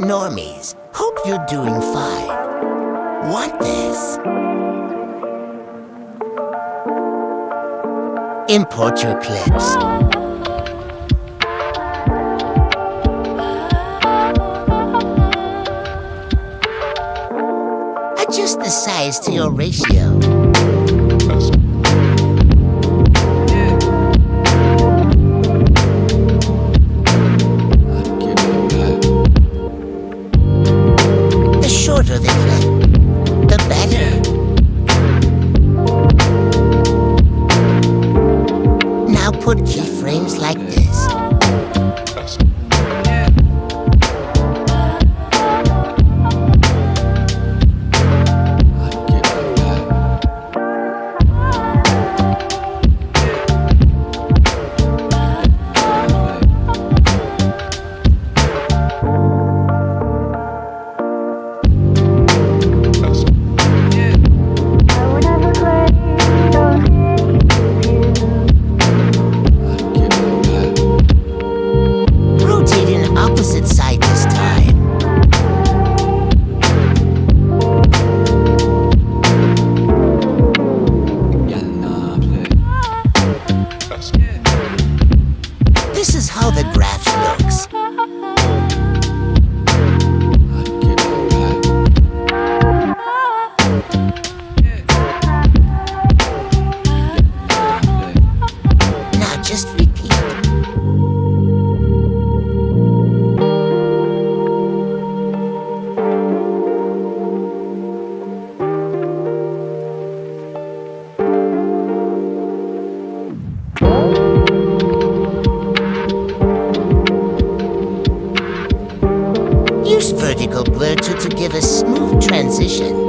Normies, hope you're doing fine. Want this? Import your clips. Adjust the size to your ratio. The shorter the clip, the better. Now put keyframes like this. Opposite side this time. This is how the graph looks. Now just repeat. Use vertical blur to give a smooth transition.